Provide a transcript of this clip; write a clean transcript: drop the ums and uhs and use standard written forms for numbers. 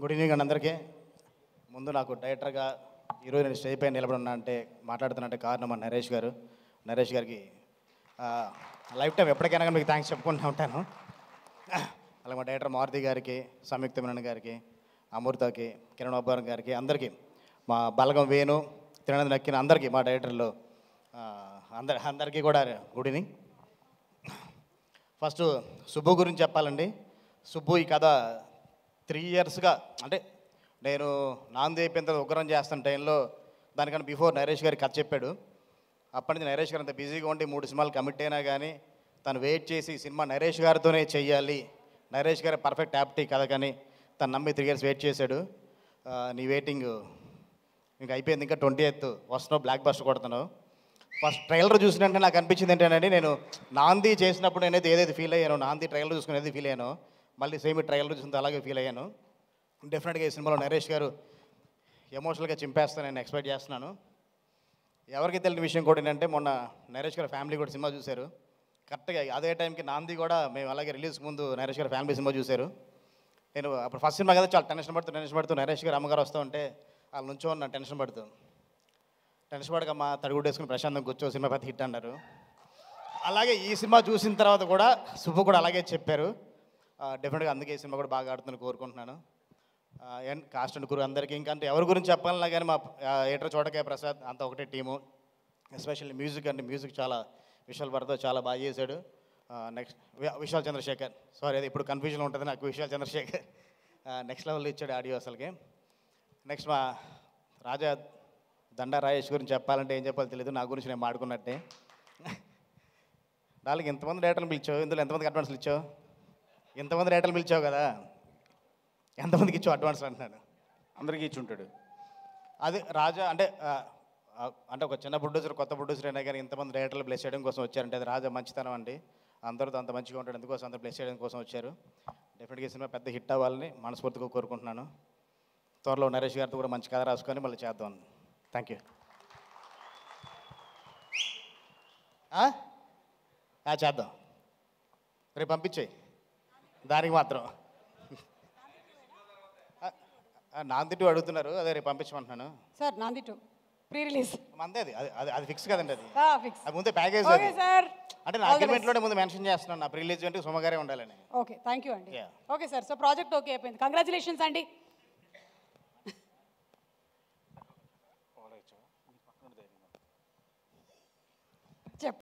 Good evening అండి అందరికీ. ముందు నాకు డైరెక్టర్గా ఈరోజు నేను స్టేజ్ పైన నిలబడి అంటే మాట్లాడుతున్నట్టే కారణం మా నరేష్ గారు. నరేష్ గారికి లైఫ్ టైం ఎప్పటికైనా కానీ మీకు థ్యాంక్స్ చెప్పుకుంటూ ఉంటాను. అలాగే మా డైరెక్టర్ మారుతి గారికి, సంయుక్త మీనన్ గారికి, అమృతకి, కిరణ్ అబ్బారం గారికి, అందరికీ మా బలగం వేణు, తిరణ్ నక్కిన అందరికీ మా డైరెక్టర్లు అందరికీ కూడా గుడ్ ఈవినింగ్. ఫస్ట్ సుబ్బు గురించి చెప్పాలండి. సుబ్బు ఈ కథ 3 ఇయర్స్గా అంటే నేను నాంది అయిపోయిన తర్వాత ఉగ్రం చేస్తున్న టైంలో దానికన్నా బిఫోర్ నరేష్ గారికి కథ చెప్పాడు. అప్పటి నుంచి నరేష్ గారు అంత బిజీగా ఉండి 3 సినిమాలు కమిట్ అయినా కానీ తను వెయిట్ చేసి సినిమా నరేష్ గారితోనే చెయ్యాలి, నరేష్ గారి పర్ఫెక్ట్ యాప్టీ కథ కానీ తను నమ్మి 3 ఇయర్స్ వెయిట్ చేశాడు. నీ వెయిటింగ్ ఇంకా అయిపోయింది, ఇంకా 20th వస్తున్నావు, బ్లాక్ బస్టర్ కొడుతున్నావు. ఫస్ట్ ట్రైలర్ చూసినట్టే నాకు అనిపించింది ఏంటంటే నేను నాంది చేసినప్పుడు నేనైతే ఏదైతే ఫీల్ అయ్యానో, నాంది ట్రైలర్ చూసుకుని ఏదైతే ఫీల్ అయ్యానో మళ్ళీ సేమ్ ట్రైలర్ చూసినంత అలాగే ఫీల్ అయ్యాను. డెఫినెట్గా ఈ సినిమాలో నరేష్ గారు ఎమోషనల్గా చింపేస్తానని నేను ఎక్స్పెక్ట్ చేస్తున్నాను. ఎవరికి తెలియని విషయం కూడా ఏంటంటే మొన్న నరేష్ గారు ఫ్యామిలీ కూడా సినిమా చూశారు. కరెక్ట్గా అదే టైంకి నాంది కూడా మేము అలాగే రిలీజ్ ముందు నరేష్ గారు ఫ్యామిలీ సినిమా చూశారు. నేను అప్పుడు ఫస్ట్ సినిమా కదా చాలా టెన్షన్ పడుతూ నరేష్ గారు అమ్మగారు వస్తూ ఉంటే వాళ్ళ నుంచో నా టెన్షన్ పడకమ్మా తడుగుడు వేసుకుని ప్రశాంతం కూర్చో, సినిమా పెద్ద హిట్ అన్నారు. అలాగే ఈ సినిమా చూసిన తర్వాత కూడా సుబ్బు కూడా అలాగే చెప్పారు. డెఫినెట్గా అందుకే ఈ సినిమా కూడా బాగా ఆడుతుందని కోరుకుంటున్నాను. అండ్ కాస్ట్ అండ్ క్రూ అందరికీ ఇంకా అంటే ఎవరి గురించి చెప్పాలన్నా కానీ మా ఏటర్ చోటకాయ ప్రసాద్ అంతా ఒకటే టీము. ఎస్పెషల్లీ మ్యూజిక్ అంటే మ్యూజిక్ చాలా విశాల్ భరతో చాలా బాగా చేశాడు. నెక్స్ట్ విశాల్ చంద్రశేఖర్, సారీ అది ఇప్పుడు కన్ఫ్యూజన్ ఉంటుంది నాకు, విశాల్ చంద్రశేఖర్ నెక్స్ట్ లెవెల్లో ఇచ్చాడు ఆడియో అసలుకి. నెక్స్ట్ మా రాజా దండా రాజేష్ గురించి చెప్పాలంటే ఏం చెప్పాలో తెలియదు, నా గురించి నేను మాడుకున్నట్టే. వాళ్ళకి ఎంతమంది డైరెక్టర్లు పిలిచావు, ఇందులో ఎంతమందికి అడ్వాన్స్లు ఇచ్చావు? ఎంతమంది డైరెక్టర్లు పిలిచావు కదా, ఎంతమందికి ఇచ్చావు అడ్వాన్స్ అంటున్నాను? అందరికీ ఇచ్చి ఉంటాడు. అది రాజా అంటే ఒక చిన్న ప్రొడ్యూసర్, కొత్త ప్రొడ్యూసర్ అయినా కానీ ఇంతమంది డైరెక్టర్లు బ్లెస్ చేయడం కోసం వచ్చారంటే అది రాజా మంచితనం అండి. అందరితో అంత మంచిగా ఉంటాడు, అందుకోసం అంత బ్లెస్ చేయడం కోసం వచ్చారు. డెఫినెట్గా సినిమా పెద్ద హిట్ అవ్వాలని మనస్ఫూర్తిగా కోరుకుంటున్నాను. త్వరలో నరేష్ గారితో కూడా మంచి కథ రాసుకొని మళ్ళీ చేద్దాం. Thank you. చేద్దాం, రేపు పంపించేయి దానికి మాత్రం. నాంది 2 అడుగుతున్నారు, అదే రేపు పంపించమంటున్నాను సార్. నాంది 2 ప్రీ రిలీజ్ అంతే, అది ఫిక్స్ కదండి. అది ముందే ప్యాకేజ్ సార్. అంటే నా అగ్రిమెంట్లోనే ముందు మెన్షన్ చేస్తున్నాను, నా ప్రీ రిలీజ్ అంటే సుమగారే ఉండాలని. ఓకే, థ్యాంక్ యూ అండి. Okay sir, so project okay అయిపోయింది, కంగ్రాచులేషన్స్ అండి.